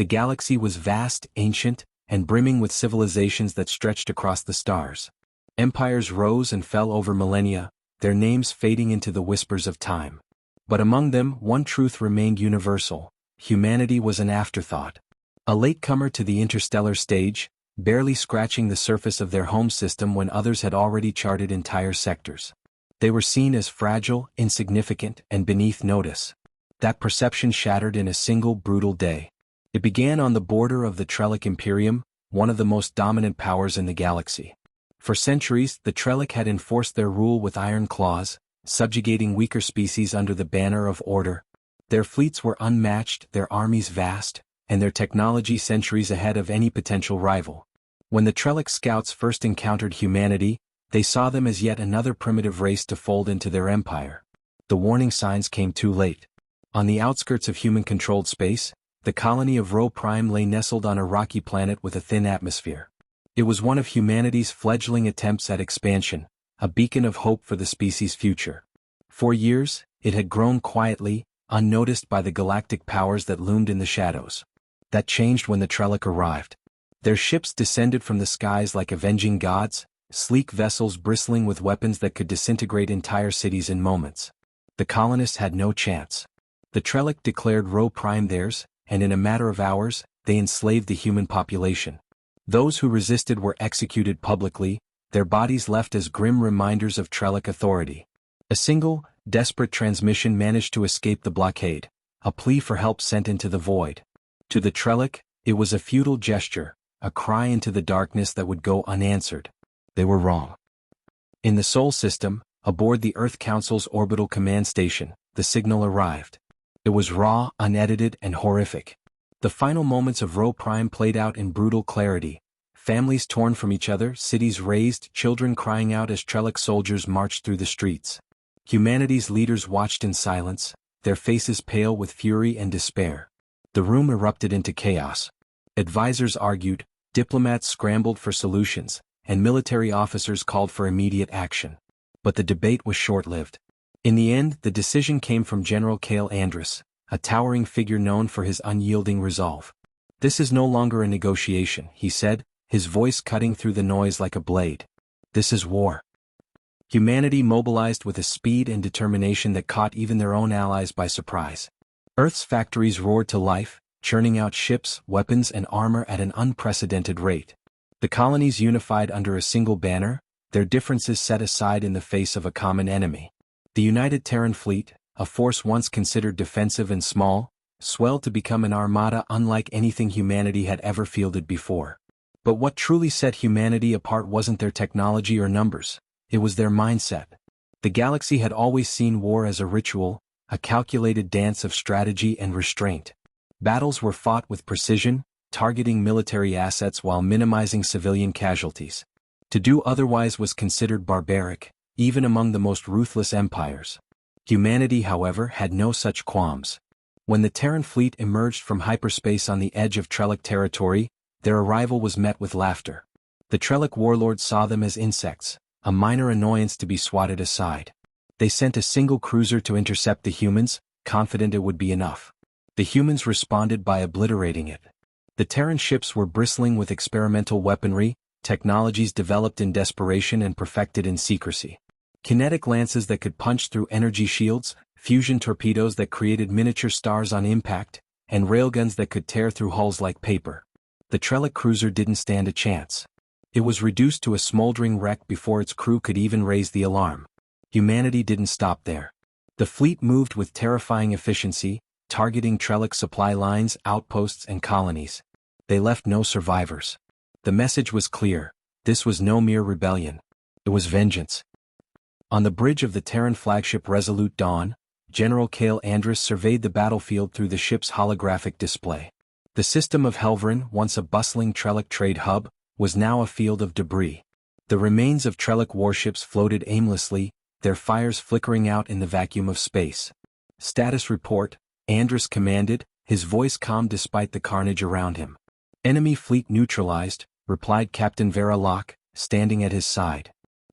The galaxy was vast, ancient, and brimming with civilizations that stretched across the stars. Empires rose and fell over millennia, their names fading into the whispers of time. But among them, one truth remained universal: humanity was an afterthought. A latecomer to the interstellar stage, barely scratching the surface of their home system when others had already charted entire sectors. They were seen as fragile, insignificant, and beneath notice. That perception shattered in a single brutal day. It began on the border of the Trellic Imperium, one of the most dominant powers in the galaxy. For centuries, the Trellic had enforced their rule with iron claws, subjugating weaker species under the banner of order. Their fleets were unmatched, their armies vast, and their technology centuries ahead of any potential rival. When the Trellic scouts first encountered humanity, they saw them as yet another primitive race to fold into their empire. The warning signs came too late. On the outskirts of human-controlled space, the colony of Rho Prime lay nestled on a rocky planet with a thin atmosphere. It was one of humanity's fledgling attempts at expansion, a beacon of hope for the species' future. For years, it had grown quietly, unnoticed by the galactic powers that loomed in the shadows. That changed when the Trellic arrived. Their ships descended from the skies like avenging gods, sleek vessels bristling with weapons that could disintegrate entire cities in moments. The colonists had no chance. The Trellic declared Rho Prime theirs, and in a matter of hours, they enslaved the human population. Those who resisted were executed publicly, their bodies left as grim reminders of Trellic authority. A single, desperate transmission managed to escape the blockade, a plea for help sent into the void. To the Trellic, it was a futile gesture, a cry into the darkness that would go unanswered. They were wrong. In the Sol system, aboard the Earth Council's orbital command station, the signal arrived. It was raw, unedited, and horrific. The final moments of Rho Prime played out in brutal clarity. Families torn from each other, cities razed, children crying out as Trellic soldiers marched through the streets. Humanity's leaders watched in silence, their faces pale with fury and despair. The room erupted into chaos. Advisors argued, diplomats scrambled for solutions, and military officers called for immediate action. But the debate was short-lived. In the end, the decision came from General Cale Andrus, a towering figure known for his unyielding resolve. "This is no longer a negotiation," he said, his voice cutting through the noise like a blade. "This is war." Humanity mobilized with a speed and determination that caught even their own allies by surprise. Earth's factories roared to life, churning out ships, weapons, and armor at an unprecedented rate. The colonies unified under a single banner, their differences set aside in the face of a common enemy. The United Terran Fleet, a force once considered defensive and small, swelled to become an armada unlike anything humanity had ever fielded before. But what truly set humanity apart wasn't their technology or numbers, it was their mindset. The galaxy had always seen war as a ritual, a calculated dance of strategy and restraint. Battles were fought with precision, targeting military assets while minimizing civilian casualties. To do otherwise was considered barbaric, even among the most ruthless empires. Humanity, however, had no such qualms. When the Terran fleet emerged from hyperspace on the edge of Trellic territory, their arrival was met with laughter. The Trellic warlords saw them as insects, a minor annoyance to be swatted aside. They sent a single cruiser to intercept the humans, confident it would be enough. The humans responded by obliterating it. The Terran ships were bristling with experimental weaponry, technologies developed in desperation and perfected in secrecy. Kinetic lances that could punch through energy shields, fusion torpedoes that created miniature stars on impact, and railguns that could tear through hulls like paper. The Trellic cruiser didn't stand a chance. It was reduced to a smoldering wreck before its crew could even raise the alarm. Humanity didn't stop there. The fleet moved with terrifying efficiency, targeting Trellic supply lines, outposts, and colonies. They left no survivors. The message was clear: this was no mere rebellion. It was vengeance. On the bridge of the Terran flagship Resolute Dawn, General Cale Andrus surveyed the battlefield through the ship's holographic display. The system of Helverin, once a bustling Trellic trade hub, was now a field of debris. The remains of Trellic warships floated aimlessly, their fires flickering out in the vacuum of space. "Status report," Andrus commanded, his voice calm despite the carnage around him. "Enemy fleet neutralized," replied Captain Vera Locke, standing at his side.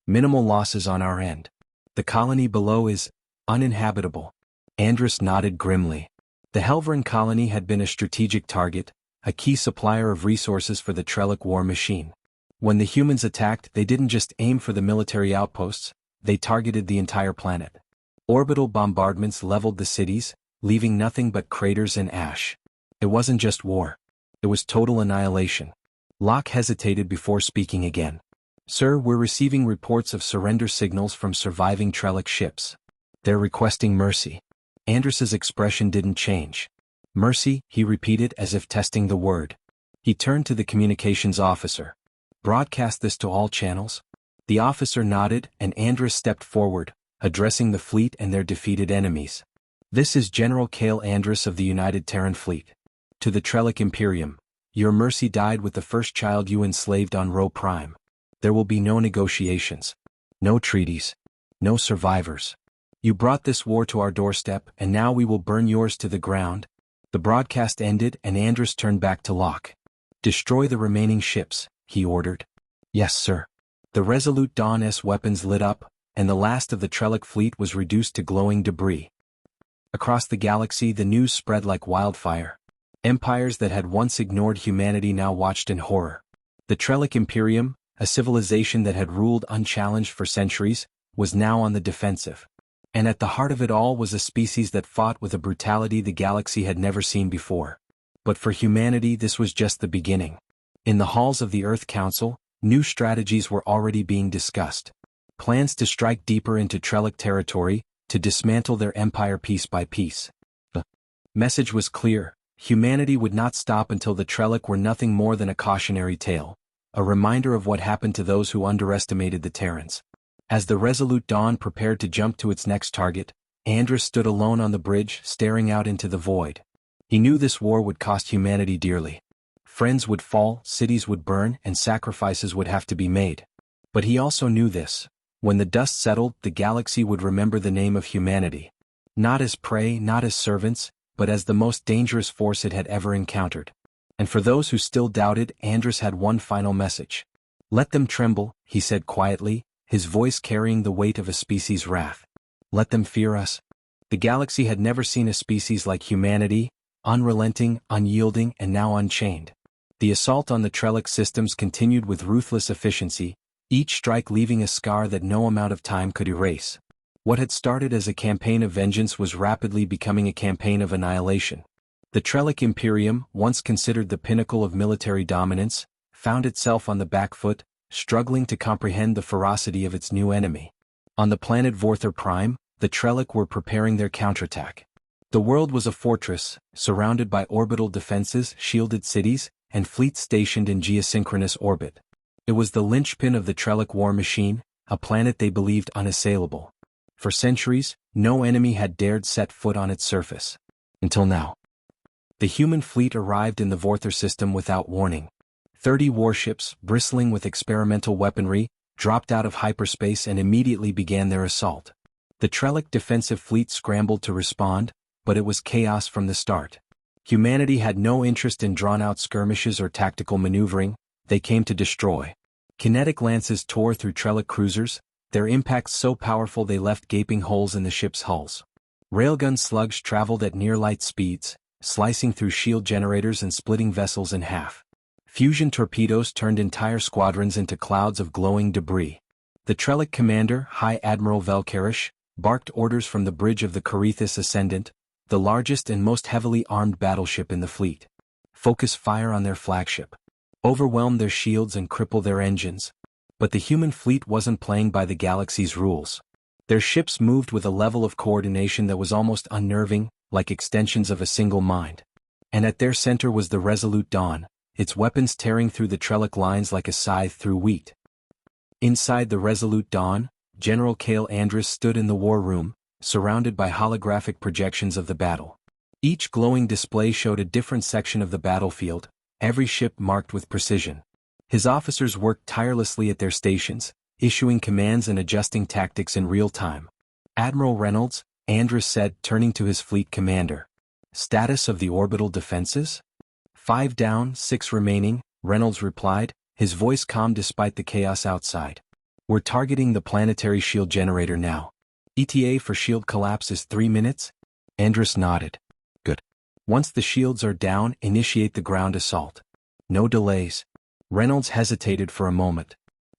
"Minimal losses on our end. The colony below is uninhabitable." Andrus nodded grimly. The Helverin colony had been a strategic target, a key supplier of resources for the Trellick war machine. When the humans attacked, they didn't just aim for the military outposts, they targeted the entire planet. Orbital bombardments leveled the cities, leaving nothing but craters and ash. It wasn't just war. It was total annihilation. Locke hesitated before speaking again. Sir, we're receiving reports of surrender signals from surviving Trellick ships. They're requesting mercy. Andrus's expression didn't change. Mercy, he repeated as if testing the word. He turned to the communications officer. Broadcast this to all channels? The officer nodded and Andrus stepped forward, addressing the fleet and their defeated enemies. This is General Cale Andrus of the United Terran Fleet. To the Trellick Imperium, your mercy died with the first child you enslaved on Rho Prime. There will be no negotiations. No treaties. No survivors. You brought this war to our doorstep and now we will burn yours to the ground. The broadcast ended and Andrus turned back to Locke. Destroy the remaining ships, he ordered. Yes, sir. The Resolute Dawn's weapons lit up, and the last of the Trellick fleet was reduced to glowing debris. Across the galaxy the news spread like wildfire. Empires that had once ignored humanity now watched in horror. The Trellick Imperium, a civilization that had ruled unchallenged for centuries, was now on the defensive. And at the heart of it all was a species that fought with a brutality the galaxy had never seen before. But for humanity this was just the beginning. In the halls of the Earth Council, new strategies were already being discussed. Plans to strike deeper into Trellick territory, to dismantle their empire piece by piece. The message was clear. Humanity would not stop until the Trellick were nothing more than a cautionary tale, a reminder of what happened to those who underestimated the Terrans. As the Resolute Dawn prepared to jump to its next target, Andrus stood alone on the bridge, staring out into the void. He knew this war would cost humanity dearly. Friends would fall, cities would burn, and sacrifices would have to be made. But he also knew this. When the dust settled, the galaxy would remember the name of humanity. Not as prey, not as servants, but as the most dangerous force it had ever encountered. And for those who still doubted, Andrus had one final message. Let them tremble, he said quietly, his voice carrying the weight of a species' wrath. Let them fear us. The galaxy had never seen a species like humanity, unrelenting, unyielding, and now unchained. The assault on the Trellick systems continued with ruthless efficiency, each strike leaving a scar that no amount of time could erase. What had started as a campaign of vengeance was rapidly becoming a campaign of annihilation. The Trellick Imperium, once considered the pinnacle of military dominance, found itself on the back foot, struggling to comprehend the ferocity of its new enemy. On the planet Vorther Prime, the Trellick were preparing their counterattack. The world was a fortress, surrounded by orbital defenses, shielded cities, and fleets stationed in geosynchronous orbit. It was the linchpin of the Trellick war machine, a planet they believed unassailable. For centuries, no enemy had dared set foot on its surface. Until now. The human fleet arrived in the Vorther system without warning. 30 warships, bristling with experimental weaponry, dropped out of hyperspace and immediately began their assault. The Trellick defensive fleet scrambled to respond, but it was chaos from the start. Humanity had no interest in drawn-out skirmishes or tactical maneuvering, they came to destroy. Kinetic lances tore through Trellick cruisers, their impacts so powerful they left gaping holes in the ship's hulls. Railgun slugs traveled at near-light speeds, slicing through shield generators and splitting vessels in half. Fusion torpedoes turned entire squadrons into clouds of glowing debris. The Trellick commander, High Admiral Velkarish, barked orders from the bridge of the Corethus Ascendant, the largest and most heavily armed battleship in the fleet. Focus fire on their flagship. Overwhelm their shields and cripple their engines. But the human fleet wasn't playing by the galaxy's rules. Their ships moved with a level of coordination that was almost unnerving, like extensions of a single mind. And at their center was the Resolute Dawn, its weapons tearing through the Trellick lines like a scythe through wheat. Inside the Resolute Dawn, General Cale Andrus stood in the war room, surrounded by holographic projections of the battle. Each glowing display showed a different section of the battlefield, every ship marked with precision. His officers worked tirelessly at their stations, issuing commands and adjusting tactics in real time. Admiral Reynolds, Andrus said, turning to his fleet commander. Status of the orbital defenses? 5 down, 6 remaining, Reynolds replied, his voice calm despite the chaos outside. We're targeting the planetary shield generator now. ETA for shield collapse is 3 minutes? Andrus nodded. Good. Once the shields are down, initiate the ground assault. No delays. Reynolds hesitated for a moment.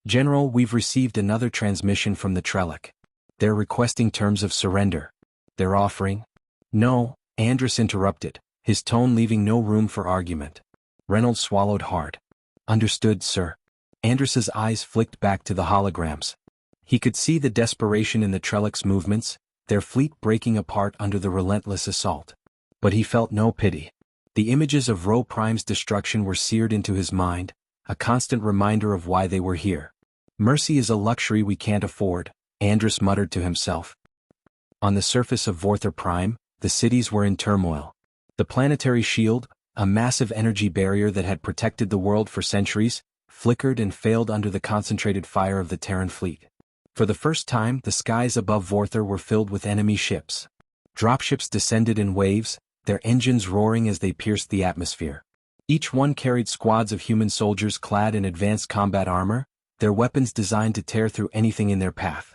General, we've received another transmission from the Trellick. They're requesting terms of surrender. They're offering? No, Andrus interrupted, his tone leaving no room for argument. Reynolds swallowed hard. Understood, sir. Andrus's eyes flicked back to the holograms. He could see the desperation in the Trellick's movements, their fleet breaking apart under the relentless assault. But he felt no pity. The images of Rho Prime's destruction were seared into his mind, a constant reminder of why they were here. Mercy is a luxury we can't afford, Andrus muttered to himself. On the surface of Vorther Prime, the cities were in turmoil. The planetary shield, a massive energy barrier that had protected the world for centuries, flickered and failed under the concentrated fire of the Terran fleet. For the first time, the skies above Vorther were filled with enemy ships. Dropships descended in waves, their engines roaring as they pierced the atmosphere. Each one carried squads of human soldiers clad in advanced combat armor, their weapons designed to tear through anything in their path.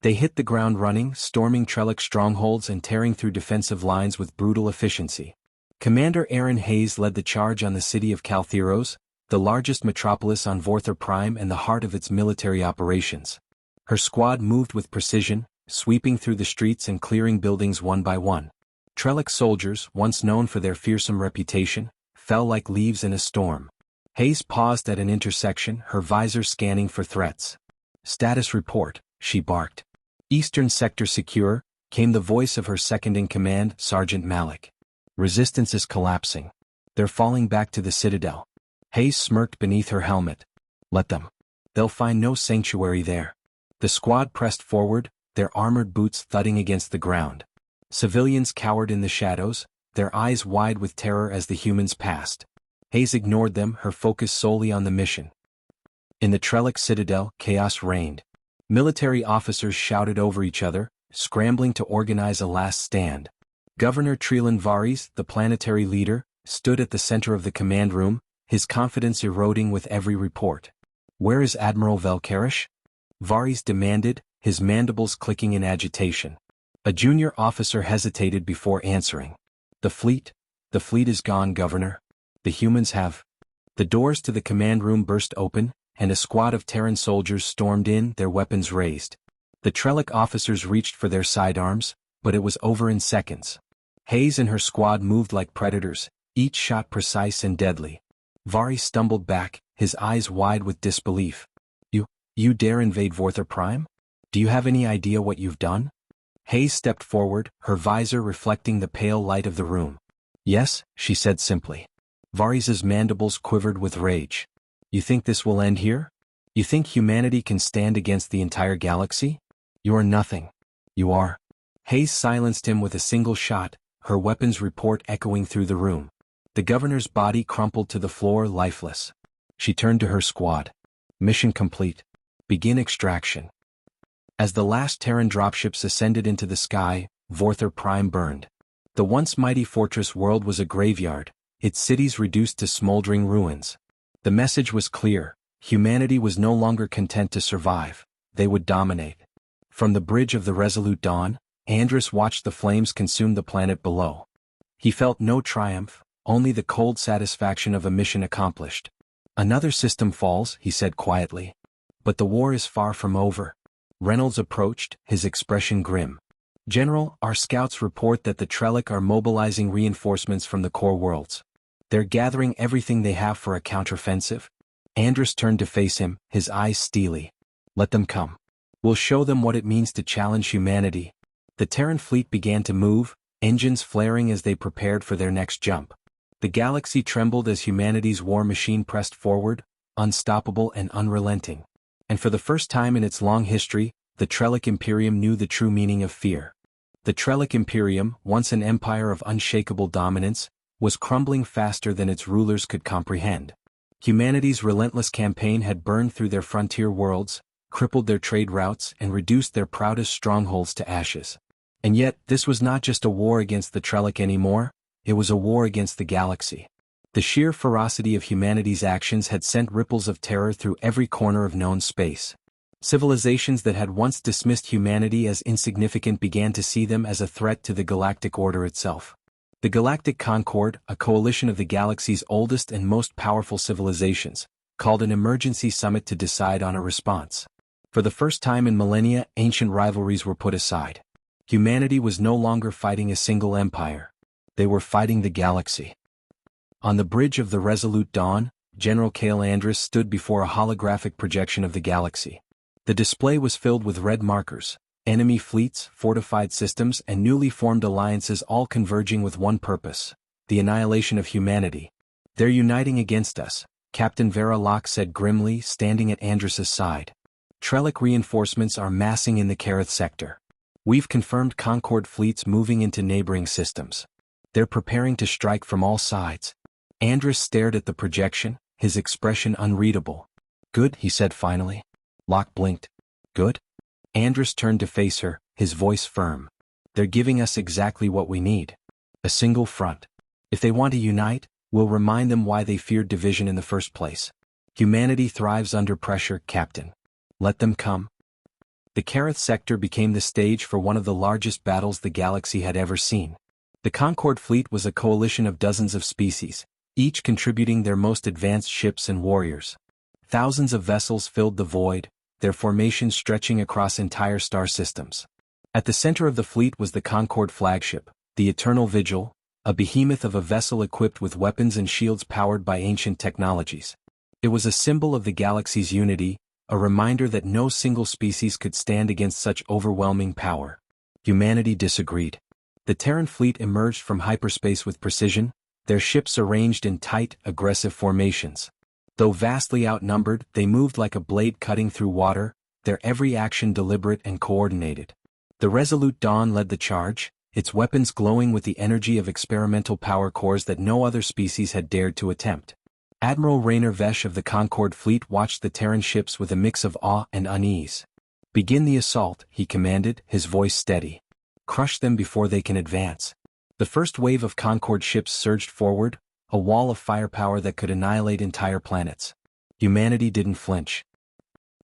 They hit the ground running, storming Trellick strongholds and tearing through defensive lines with brutal efficiency. Commander Aaron Hayes led the charge on the city of Caltheros, the largest metropolis on Vorther Prime and the heart of its military operations. Her squad moved with precision, sweeping through the streets and clearing buildings one by one. Trellick soldiers, once known for their fearsome reputation, fell like leaves in a storm. Hayes paused at an intersection, her visor scanning for threats. Status report, she barked. Eastern sector secure, came the voice of her second-in-command, Sergeant Malik. Resistance is collapsing. They're falling back to the Citadel. Hayes smirked beneath her helmet. Let them. They'll find no sanctuary there. The squad pressed forward, their armored boots thudding against the ground. Civilians cowered in the shadows, their eyes wide with terror as the humans passed. Hayes ignored them, her focus solely on the mission. In the Trellick Citadel, chaos reigned. Military officers shouted over each other, scrambling to organize a last stand. Governor Trelan Varys, the planetary leader, stood at the center of the command room, his confidence eroding with every report. Where is Admiral Velkarish? Varys demanded, his mandibles clicking in agitation. A junior officer hesitated before answering. The fleet is gone, Governor. The humans have. The doors to the command room burst open, and a squad of Terran soldiers stormed in, their weapons raised. The Trellick officers reached for their sidearms, but it was over in seconds. Hayes and her squad moved like predators, each shot precise and deadly. Varys stumbled back, his eyes wide with disbelief. You dare invade Vorther Prime? Do you have any idea what you've done? Hayes stepped forward, her visor reflecting the pale light of the room. Yes, she said simply. Varys' mandibles quivered with rage. You think this will end here? You think humanity can stand against the entire galaxy? You are nothing. You are. Hayes silenced him with a single shot, her weapons report echoing through the room. The governor's body crumpled to the floor, lifeless. She turned to her squad. Mission complete. Begin extraction. As the last Terran dropships ascended into the sky, Vorther Prime burned. The once mighty fortress world was a graveyard, its cities reduced to smoldering ruins. The message was clear: humanity was no longer content to survive, they would dominate. From the bridge of the Resolute Dawn, Andrus watched the flames consume the planet below. He felt no triumph, only the cold satisfaction of a mission accomplished. Another system falls, he said quietly. But the war is far from over. Reynolds approached, his expression grim. General, our scouts report that the Trellick are mobilizing reinforcements from the core worlds. They're gathering everything they have for a counteroffensive. Andrus turned to face him, his eyes steely. Let them come. We'll show them what it means to challenge humanity. The Terran fleet began to move, engines flaring as they prepared for their next jump. The galaxy trembled as humanity's war machine pressed forward, unstoppable and unrelenting. And for the first time in its long history, the Trellick Imperium knew the true meaning of fear. The Trellick Imperium, once an empire of unshakable dominance, was crumbling faster than its rulers could comprehend. Humanity's relentless campaign had burned through their frontier worlds, crippled their trade routes, and reduced their proudest strongholds to ashes. And yet, this was not just a war against the Trellick anymore, it was a war against the galaxy. The sheer ferocity of humanity's actions had sent ripples of terror through every corner of known space. Civilizations that had once dismissed humanity as insignificant began to see them as a threat to the galactic order itself. The Galactic Concord, a coalition of the galaxy's oldest and most powerful civilizations, called an emergency summit to decide on a response. For the first time in millennia, ancient rivalries were put aside. Humanity was no longer fighting a single empire. They were fighting the galaxy. On the bridge of the Resolute Dawn, General Cale Andrus stood before a holographic projection of the galaxy. The display was filled with red markers, enemy fleets, fortified systems, and newly formed alliances, all converging with one purpose: the annihilation of humanity. "They're uniting against us," Captain Vera Locke said grimly, standing at Andrus's side. "Trellic reinforcements are massing in the Kareth sector. We've confirmed Concord fleets moving into neighboring systems. They're preparing to strike from all sides." Andrus stared at the projection, his expression unreadable. "Good," he said finally. Locke blinked. "Good?" Andrus turned to face her, his voice firm. "They're giving us exactly what we need. A single front. If they want to unite, we'll remind them why they feared division in the first place. Humanity thrives under pressure, Captain. Let them come." The Kareth sector became the stage for one of the largest battles the galaxy had ever seen. The Concord fleet was a coalition of dozens of species, each contributing their most advanced ships and warriors. Thousands of vessels filled the void, their formations stretching across entire star systems. At the center of the fleet was the Concord flagship, the Eternal Vigil, a behemoth of a vessel equipped with weapons and shields powered by ancient technologies. It was a symbol of the galaxy's unity, a reminder that no single species could stand against such overwhelming power. Humanity disagreed. The Terran fleet emerged from hyperspace with precision, their ships arranged in tight, aggressive formations. Though vastly outnumbered, they moved like a blade cutting through water, their every action deliberate and coordinated. The Resolute Dawn led the charge, its weapons glowing with the energy of experimental power cores that no other species had dared to attempt. Admiral Rainer Vesh of the Concord fleet watched the Terran ships with a mix of awe and unease. "Begin the assault," he commanded, his voice steady. "Crush them before they can advance." The first wave of Concord ships surged forward, a wall of firepower that could annihilate entire planets. Humanity didn't flinch.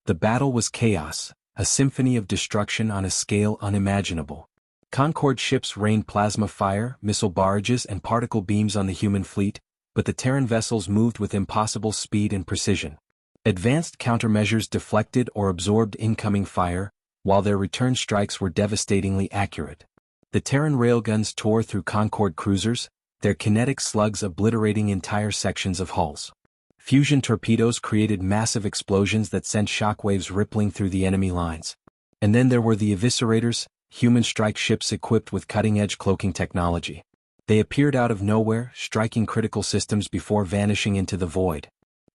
The battle was chaos, a symphony of destruction on a scale unimaginable. Concord ships rained plasma fire, missile barrages, and particle beams on the human fleet, but the Terran vessels moved with impossible speed and precision. Advanced countermeasures deflected or absorbed incoming fire, while their return strikes were devastatingly accurate. The Terran railguns tore through Concord cruisers, their kinetic slugs obliterating entire sections of hulls. Fusion torpedoes created massive explosions that sent shockwaves rippling through the enemy lines. And then there were the Eviscerators, human strike ships equipped with cutting-edge cloaking technology. They appeared out of nowhere, striking critical systems before vanishing into the void.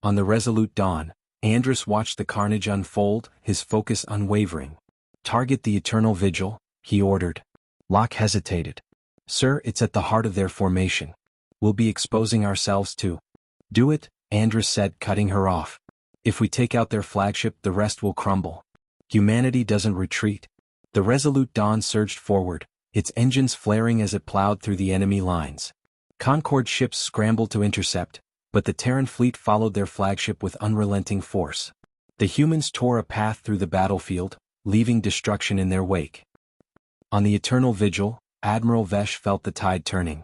On the Resolute Dawn, Andrus watched the carnage unfold, his focus unwavering. "Target the Eternal Vigil," he ordered. Locke hesitated. "Sir, it's at the heart of their formation. We'll be exposing ourselves to—" "Do it," Andrus said, cutting her off. "If we take out their flagship, the rest will crumble. Humanity doesn't retreat." The Resolute Dawn surged forward, its engines flaring as it plowed through the enemy lines. Concord ships scrambled to intercept, but the Terran fleet followed their flagship with unrelenting force. The humans tore a path through the battlefield, leaving destruction in their wake. On the Eternal Vigil, Admiral Vesh felt the tide turning.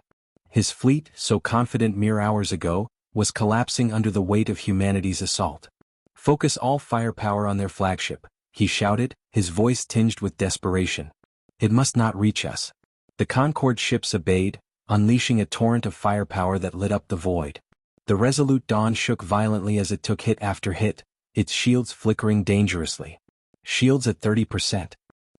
His fleet, so confident mere hours ago, was collapsing under the weight of humanity's assault. "Focus all firepower on their flagship," he shouted, his voice tinged with desperation. "It must not reach us." The Concord ships obeyed, unleashing a torrent of firepower that lit up the void. The Resolute Dawn shook violently as it took hit after hit, its shields flickering dangerously. "Shields at 30%.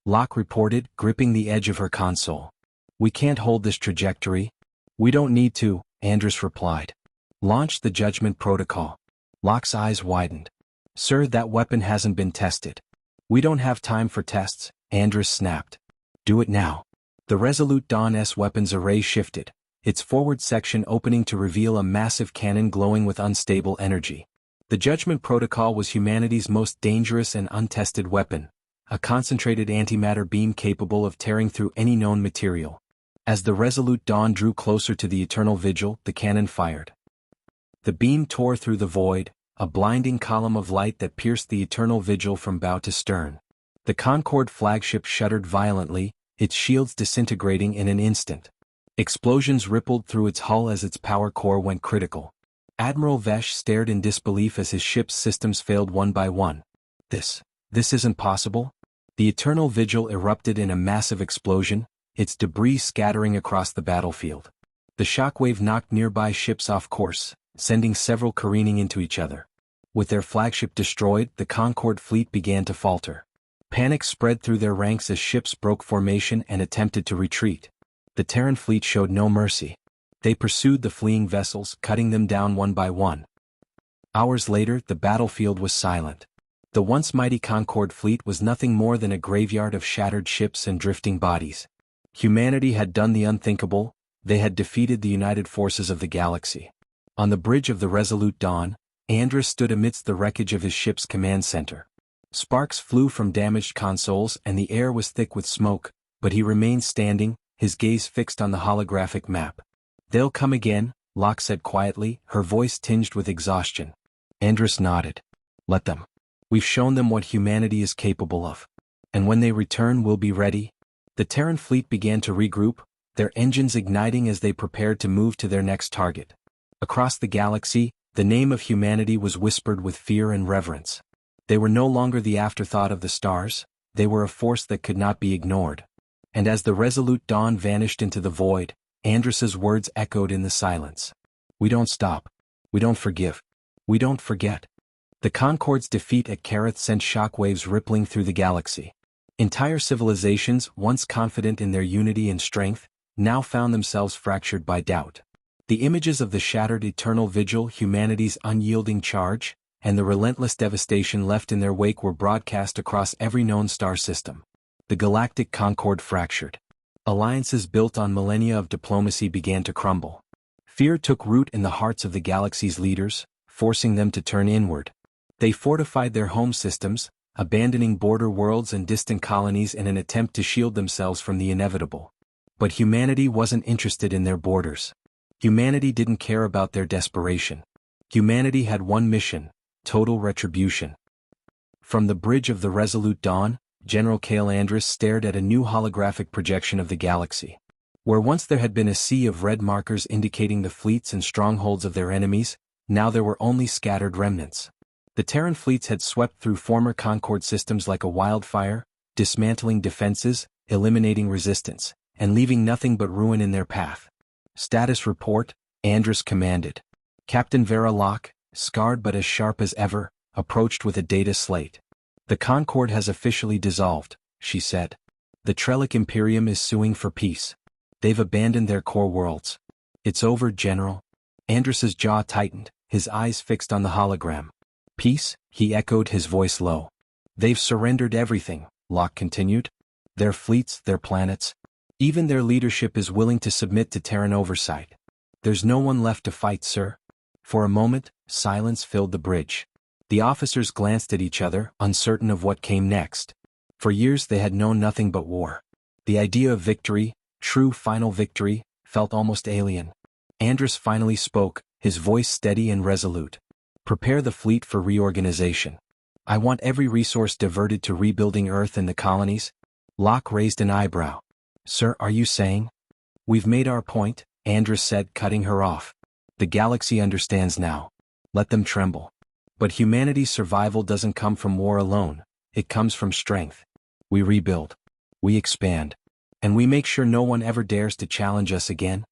Locke reported, gripping the edge of her console. "We can't hold this trajectory." "We don't need to," Andrus replied. "Launch the Judgment Protocol." Locke's eyes widened. "Sir, that weapon hasn't been tested." "We don't have time for tests," Andrus snapped. "Do it now." The Resolute Dawn's weapons array shifted, its forward section opening to reveal a massive cannon glowing with unstable energy. The Judgment Protocol was humanity's most dangerous and untested weapon, a concentrated antimatter beam capable of tearing through any known material. As the Resolute Dawn drew closer to the Eternal Vigil, the cannon fired. The beam tore through the void, a blinding column of light that pierced the Eternal Vigil from bow to stern. The Concord flagship shuddered violently, its shields disintegrating in an instant. Explosions rippled through its hull as its power core went critical. Admiral Vesh stared in disbelief as his ship's systems failed one by one. This isn't possible? The eternal vigil erupted in a massive explosion, its debris scattering across the battlefield. The shockwave knocked nearby ships off course, sending several careening into each other. With their flagship destroyed, the Concorde fleet began to falter. Panic spread through their ranks as ships broke formation and attempted to retreat. The Terran fleet showed no mercy. They pursued the fleeing vessels, cutting them down one by one. Hours later, the battlefield was silent. The once mighty Concorde fleet was nothing more than a graveyard of shattered ships and drifting bodies. Humanity had done the unthinkable, they had defeated the united forces of the galaxy. On the bridge of the Resolute Dawn, Andrus stood amidst the wreckage of his ship's command center. Sparks flew from damaged consoles and the air was thick with smoke, but he remained standing, his gaze fixed on the holographic map. "They'll come again," Locke said quietly, her voice tinged with exhaustion. Andrus nodded. "Let them. We've shown them what humanity is capable of. And when they return, we'll be ready." The Terran fleet began to regroup, their engines igniting as they prepared to move to their next target. Across the galaxy, the name of humanity was whispered with fear and reverence. They were no longer the afterthought of the stars, they were a force that could not be ignored. And as the Resolute Dawn vanished into the void, Andrus's words echoed in the silence. "We don't stop. We don't forgive. We don't forget." The Concorde's defeat at Kareth sent shockwaves rippling through the galaxy. Entire civilizations, once confident in their unity and strength, now found themselves fractured by doubt. The images of the shattered eternal vigil, humanity's unyielding charge, and the relentless devastation left in their wake were broadcast across every known star system. The galactic Concorde fractured. Alliances built on millennia of diplomacy began to crumble. Fear took root in the hearts of the galaxy's leaders, forcing them to turn inward. They fortified their home systems, abandoning border worlds and distant colonies in an attempt to shield themselves from the inevitable. But humanity wasn't interested in their borders. Humanity didn't care about their desperation. Humanity had one mission: total retribution. From the bridge of the Resolute Dawn, General Cale Andrus stared at a new holographic projection of the galaxy. Where once there had been a sea of red markers indicating the fleets and strongholds of their enemies, now there were only scattered remnants. The Terran fleets had swept through former Concorde systems like a wildfire, dismantling defenses, eliminating resistance, and leaving nothing but ruin in their path. "Status report," Andrus commanded. Captain Vera Locke, scarred but as sharp as ever, approached with a data slate. "The Concorde has officially dissolved," she said. "The Trellic Imperium is suing for peace. They've abandoned their core worlds. It's over, General." Andrus's jaw tightened, his eyes fixed on the hologram. "Peace?" he echoed, his voice low. "They've surrendered everything," Locke continued. "Their fleets, their planets. Even their leadership is willing to submit to Terran oversight. There's no one left to fight, sir." For a moment, silence filled the bridge. The officers glanced at each other, uncertain of what came next. For years they had known nothing but war. The idea of victory, true final victory, felt almost alien. Andrus finally spoke, his voice steady and resolute. "Prepare the fleet for reorganization. I want every resource diverted to rebuilding Earth and the colonies." Locke raised an eyebrow. "Sir, are you saying?" "We've made our point," Andrus said, cutting her off. "The galaxy understands now. Let them tremble. But humanity's survival doesn't come from war alone, it comes from strength. We rebuild. We expand. And we make sure no one ever dares to challenge us again."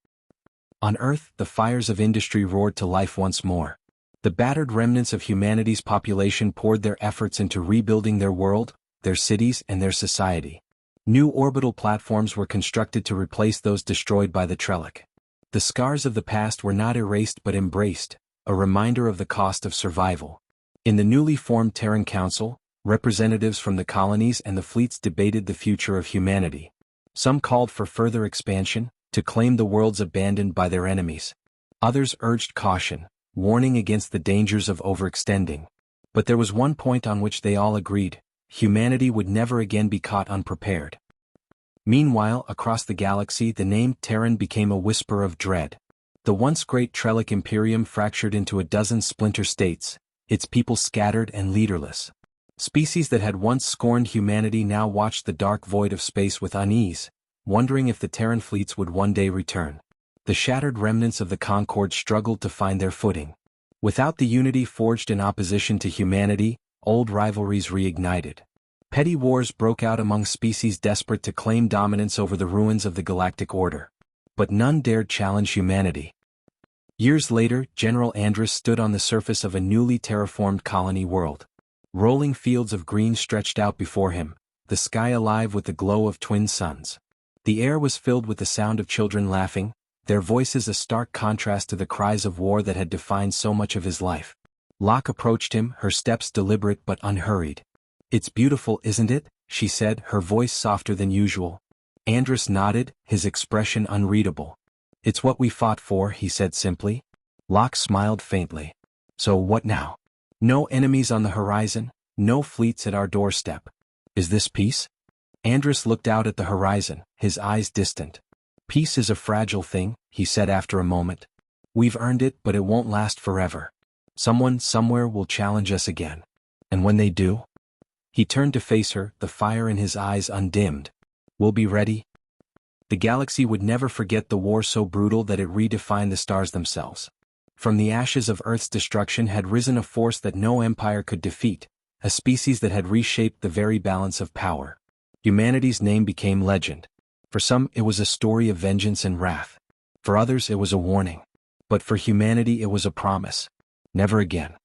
On Earth, the fires of industry roared to life once more. The battered remnants of humanity's population poured their efforts into rebuilding their world, their cities, and their society. New orbital platforms were constructed to replace those destroyed by the Trellic. The scars of the past were not erased but embraced, a reminder of the cost of survival. In the newly formed Terran Council, representatives from the colonies and the fleets debated the future of humanity. Some called for further expansion, to claim the worlds abandoned by their enemies. Others urged caution, warning against the dangers of overextending. But there was one point on which they all agreed: humanity would never again be caught unprepared. Meanwhile, across the galaxy, the name Terran became a whisper of dread. The once great Trellic Imperium fractured into a dozen splinter states, its people scattered and leaderless. Species that had once scorned humanity now watched the dark void of space with unease, wondering if the Terran fleets would one day return. The shattered remnants of the Concord struggled to find their footing. Without the unity forged in opposition to humanity, old rivalries reignited. Petty wars broke out among species desperate to claim dominance over the ruins of the galactic order. But none dared challenge humanity. Years later, General Andrus stood on the surface of a newly terraformed colony world. Rolling fields of green stretched out before him, the sky alive with the glow of twin suns. The air was filled with the sound of children laughing, their voices a stark contrast to the cries of war that had defined so much of his life. Locke approached him, her steps deliberate but unhurried. "It's beautiful, isn't it?" she said, her voice softer than usual. Andrus nodded, his expression unreadable. "It's what we fought for," he said simply. Locke smiled faintly. "So what now? No enemies on the horizon, no fleets at our doorstep. Is this peace?" Andrus looked out at the horizon, his eyes distant. "Peace is a fragile thing," he said after a moment. "We've earned it, but it won't last forever. Someone, somewhere will challenge us again. And when they do?" He turned to face her, the fire in his eyes undimmed. "We'll be ready." The galaxy would never forget the war so brutal that it redefined the stars themselves. From the ashes of Earth's destruction had risen a force that no empire could defeat, a species that had reshaped the very balance of power. Humanity's name became legend. For some it was a story of vengeance and wrath. For others it was a warning. But for humanity it was a promise. Never again.